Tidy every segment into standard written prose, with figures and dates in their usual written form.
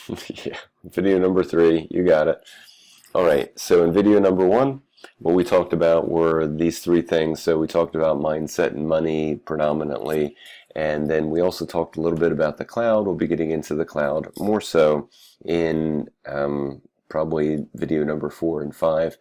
Yeah, video number 3, you got it. All right, so in video number 1, what we talked about were these 3 things. So we talked about mindset and money predominantly, and then we also talked a little bit about the cloud. We'll be getting into the cloud more so in probably video number 4 and 5.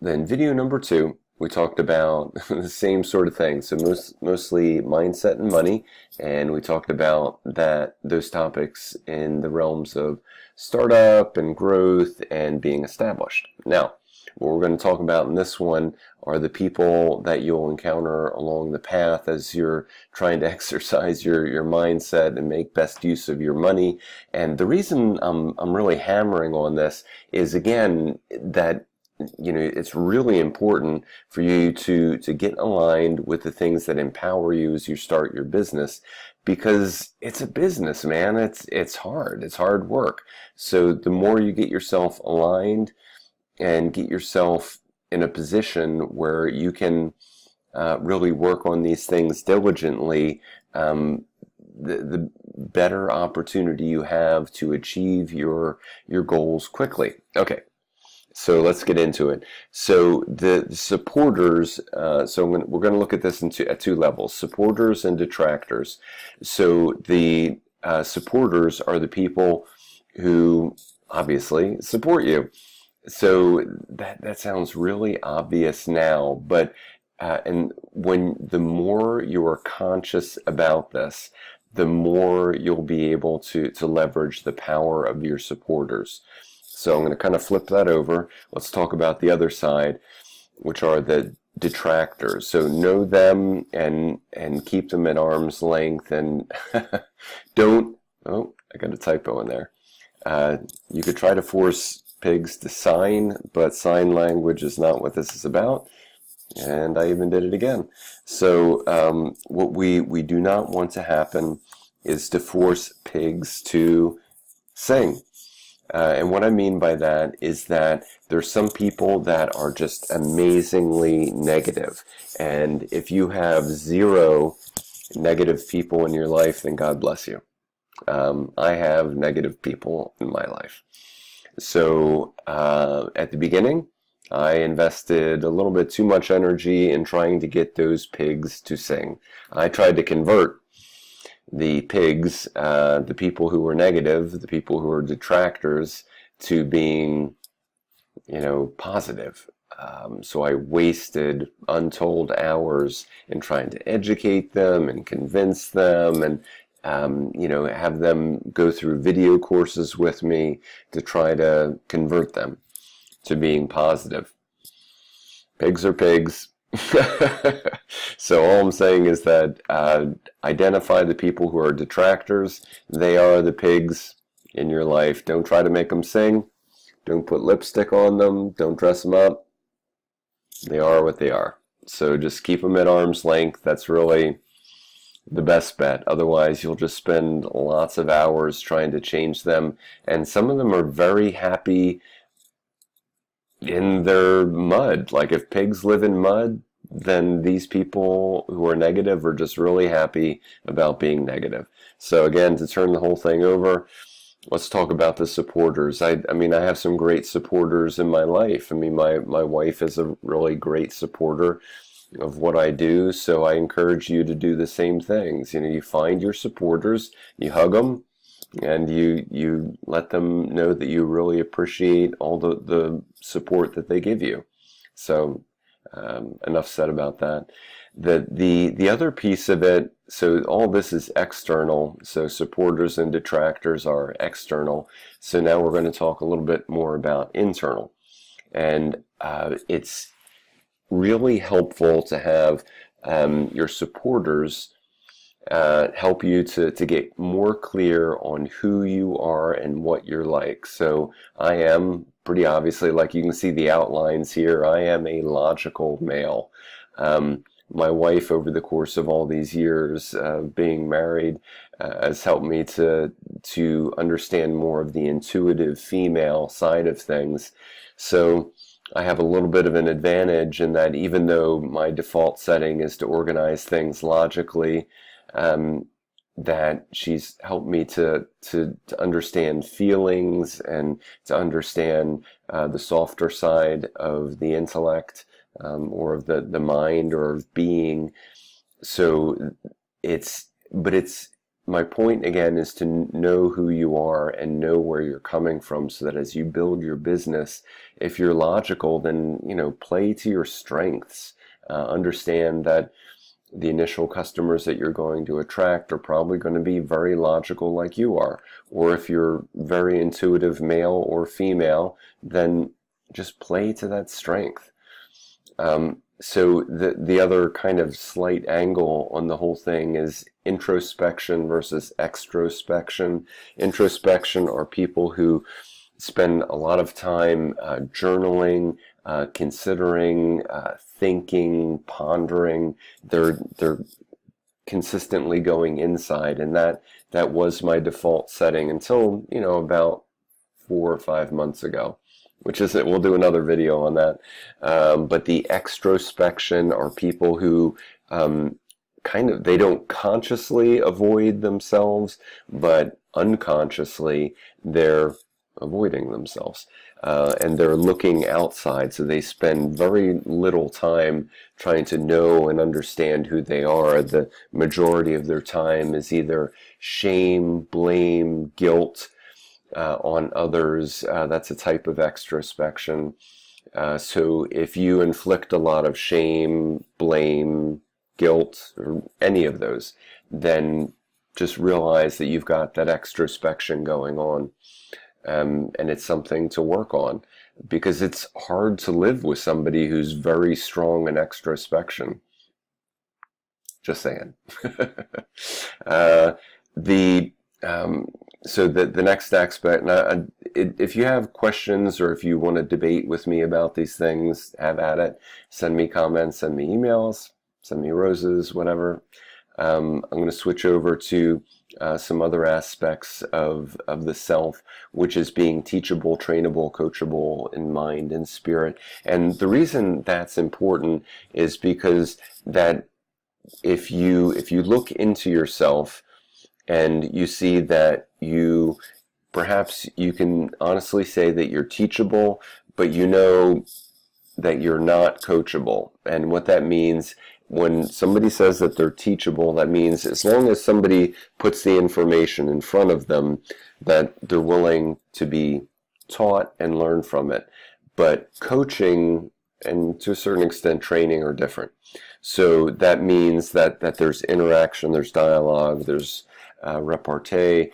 Then video number 2, we talked about the same sort of thing. So mostly mindset and money, and we talked about those topics in the realms of startup and growth and being established. Now, what we're going to talk about in this one are the people that you'll encounter along the path as you're trying to exercise your mindset and make best use of your money. And the reason I'm really hammering on this is, again, that it's really important for you to get aligned with the things that empower you as you start your business, because it's a business, man. It's hard. It's hard work. So the more you get yourself aligned and get yourself in a position where you can really work on these things diligently, the better opportunity you have to achieve your goals quickly. Okay. So let's get into it. So the supporters, we're going to look at this at 2 levels, supporters and detractors. So the supporters are the people who obviously support you. So that sounds really obvious now, but and the more you are conscious about this, the more you'll be able to leverage the power of your supporters. So I'm going to kind of flip that over. Let's talk about the other side, which are the detractors. So know them and keep them at arm's length, and don't, oh, I got a typo in there. You could try to force pigs to sign, but sign language is not what this is about. And I even did it again. So what we do not want to happen is to force pigs to sing. And what I mean by that is that there's some people that are just amazingly negative. And if you have 0 negative people in your life, then God bless you. I have negative people in my life. So at the beginning, I invested a little bit too much energy in trying to get those pigs to sing. I tried to convert the pigs, the people who were negative, the people who were detractors, to being, positive. So I wasted untold hours in trying to educate them and convince them and, have them go through video courses with me to try to convert them to being positive. Pigs are pigs. So all I'm saying is that identify the people who are detractors. They are the pigs in your life. Don't try to make them sing. Don't put lipstick on them. Don't dress them up. They are what they are. So just keep them at arm's length. That's really the best bet. Otherwise, you'll just spend lots of hours trying to change them. And some of them are very happy in their mud. Like if pigs live in mud, then ththese people who are negative are just really happy about being negative. So again, to turn the whole thing over, let's talk about the supporters. I have some great supporters in my life. My wife is a really great supporter of what I do, so I encourage you to do the same things. You find your supporters, you hug them, and you let them know that you really appreciate all the support that they give you. So enough said about that. The other piece of it, so all this is external, so supporters and detractors are external. So now we're going to talk a little bit more about internal. And it's really helpful to have your supporters help you to get more clear on who you are and what you're like. So I am pretty obviously, like you can see the outlines here, I am a logical male. My wife, over the course of all these years of being married, has helped me to understand more of the intuitive female side of things. So I have a little bit of an advantage in that even though my default setting is to organize things logically, that she's helped me to understand feelings and to understand the softer side of the intellect, or of the mind, or of being. So it's my point again is to know who you are and know where you're coming from, so that as you build your business, if you're logical, then, play to your strengths. Understand that the initial customers that you're going to attract are probably going to be very logical like you are. Or if you're very intuitive, male or female, then just play to that strength. So the other kind of slight angle on the whole thing is introspection versus extrospection. Introspection are people who spend a lot of time journaling, considering, thinking, pondering. They're consistently going inside, and that was my default setting until about 4 or 5 months ago, which is it. We'll do another video on that. But the extrospection are people who they don't consciously avoid themselves, but unconsciously they're avoiding themselves. And they're looking outside, so they spend very little time trying to know and understand who they are. The majority of their time is either shame, blame, guilt on others. That's a type of extrospection. So if you inflict a lot of shame, blame, guilt, or any of those, then just realize that you've got that extrospection going on. And it's something to work on, because it's hard to live with somebody who's very strong in extrospection. Just saying. So the next aspect, if you have questions or if you want to debate with me about these things, have at it. Send me comments, send me emails, send me roses, whatever. I'm going to switch over to some other aspects of the self, which is being teachable, trainable, coachable in mind and spirit. And the reason that's important is because that if you look into yourself and you see that perhaps you can honestly say that you're teachable, but you know that you're not coachable. And what that means, when somebody says that they're teachable, that means as long as somebody puts the information in front of them, that they're willing to be taught and learn from it. But coaching and to a certain extent training are different. So that means that there's interaction, there's dialogue, there's repartee.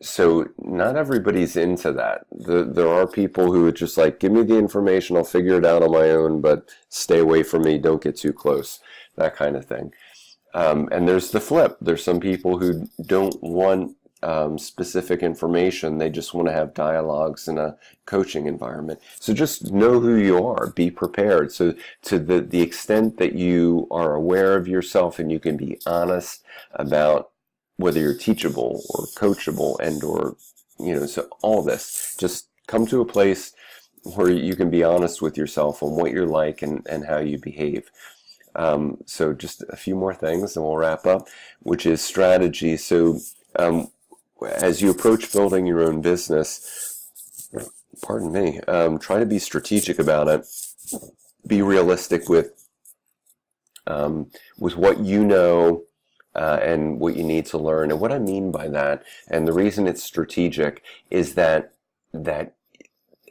So not everybody's into that. There are people who are just like, give me the information, I'll figure it out on my own, but stay away from me, don't get too close, that kind of thing. And there's the flip. There's some people who don't want specific information. They just want to have dialogues in a coaching environment. So just know who you are. Be prepared. So to the extent that you are aware of yourself and you can be honest about whether you're teachable or coachable and or, so all this, just come to a place where you can be honest with yourself on what you're like and how you behave. So just a few more things and we'll wrap up, which is strategy. So as you approach building your own business, pardon me, try to be strategic about it. Be realistic with what you know and what you need to learn. And what I mean by that, and the reason it's strategic, is that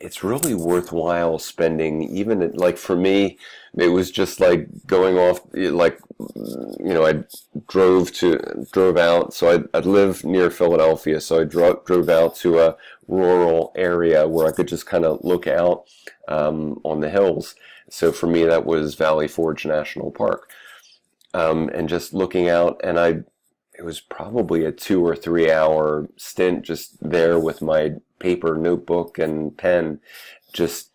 it's really worthwhile spending, even like for me, it was just like going off, like, I drove out, so I live near Philadelphia, so I drove out to a rural area where I could just kind of look out on the hills. So for me, that was Valley Forge National Park. And just looking out, and it was probably a 2 or 3 hour stint just there with my paper notebook and pen, just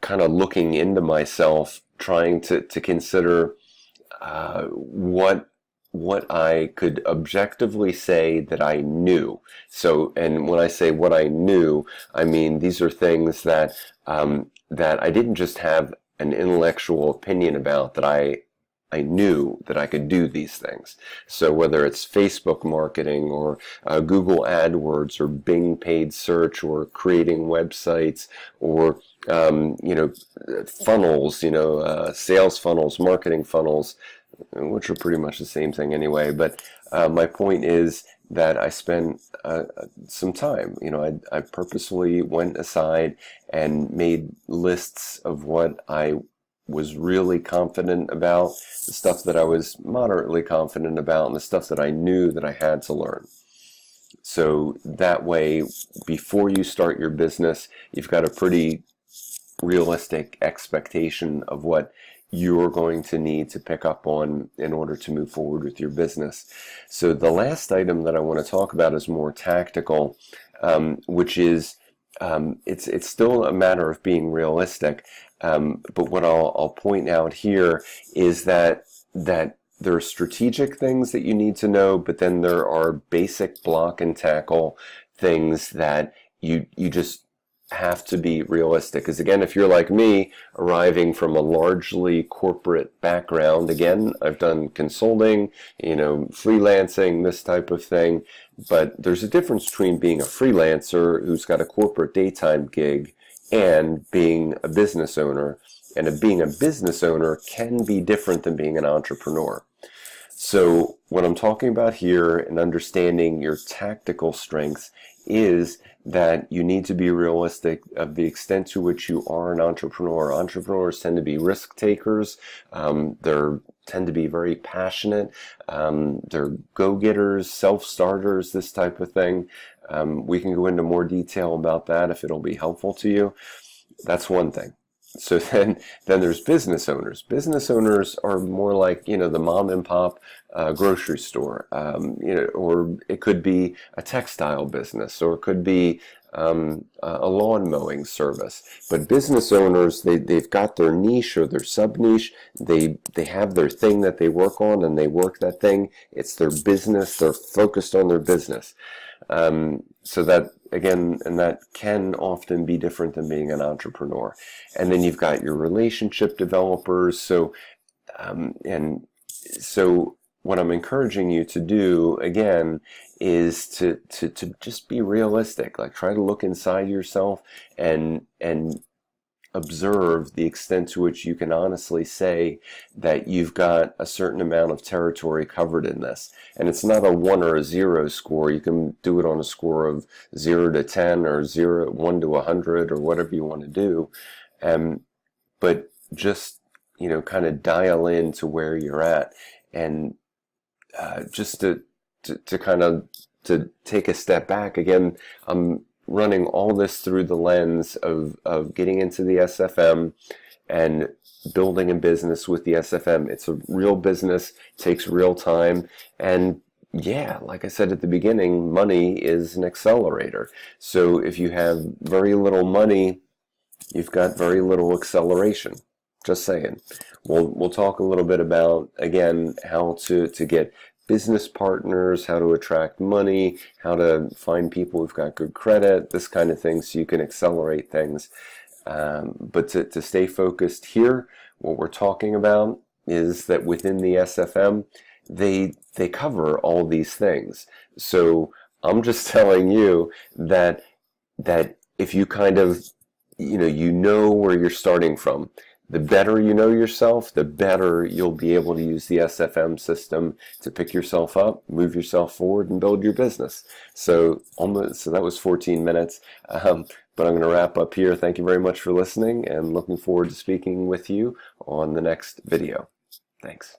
kind of looking into myself, trying to consider what I could objectively say that I knew. So, and when I say what I knew, I mean these are things that I didn't just have an intellectual opinion about, that I knew that I could do these things. So whether it's Facebook marketing or Google AdWords or Bing paid search or creating websites or funnels, sales funnels, marketing funnels, which are pretty much the same thing anyway. But my point is that I spent some time. I purposefully went aside and made lists of what I was really confident about, the stuff that I was moderately confident about, and the stuff that I knew that I had to learn. So that way, before you start your business, you've got a pretty realistic expectation of what you're going to need to pick up on in order to move forward with your business. So the last item that I want to talk about is more tactical, which is it's still a matter of being realistic. But what I'll point out here is that there are strategic things that you need to know, but then there are basic block and tackle things that you just have to be realistic. Because again, if you're like me, arriving from a largely corporate background, again, I've done consulting, freelancing, this type of thing, but there's a difference between being a freelancer who's got a corporate daytime gig and being a business owner. And being a business owner can be different than being an entrepreneur. So what I'm talking about here and understanding your tactical strengths is that you need to be realistic of the extent to which you are an entrepreneur. Entrepreneurs tend to be risk takers. They tend to be very passionate. They're go-getters, self-starters, this type of thing. We can go into more detail about that if it'll be helpful to you. That's one thing. So then there's business owners. Business owners are more like, the mom and pop grocery store, or it could be a textile business, or it could be a lawn mowing service. But business owners, they've got their niche or their sub-niche. They have their thing that they work on, and they work that thing. It's their business. They're focused on their business. So that, again, and that can often be different than being an entrepreneur. And then you've got your relationship developers. So what I'm encouraging you to do, again, is to just be realistic. Like, try to look inside yourself and observe the extent to which you can honestly say that you've got a certain amount of territory covered in this. And it's not a 1 or a 0 score. You can do it on a score of 0 to 10 or 1 to 100 or whatever you want to do. But just, kind of dial in to where you're at, and just to take a step back. Again, I'm running all this through the lens of getting into the SFM and building a business with the SFM. It's a real business, takes real time, and yeah, like I said at the beginning, money is an accelerator. So if you have very little money, you've got very little acceleration. Just saying. We'll talk a little bit about, again, how to get business partners, how to attract money, how to find people who've got good credit, this kind of thing, so you can accelerate things. But to stay focused here, what we're talking about is that within the SFM, they cover all these things. So I'm just telling you that if you kind of, know where you're starting from, the better you know yourself, the better you'll be able to use the SFM system to pick yourself up, move yourself forward, and build your business. So that was 14 minutes, but I'm going to wrap up here. Thank you very much for listening, and looking forward to speaking with you on the next video. Thanks.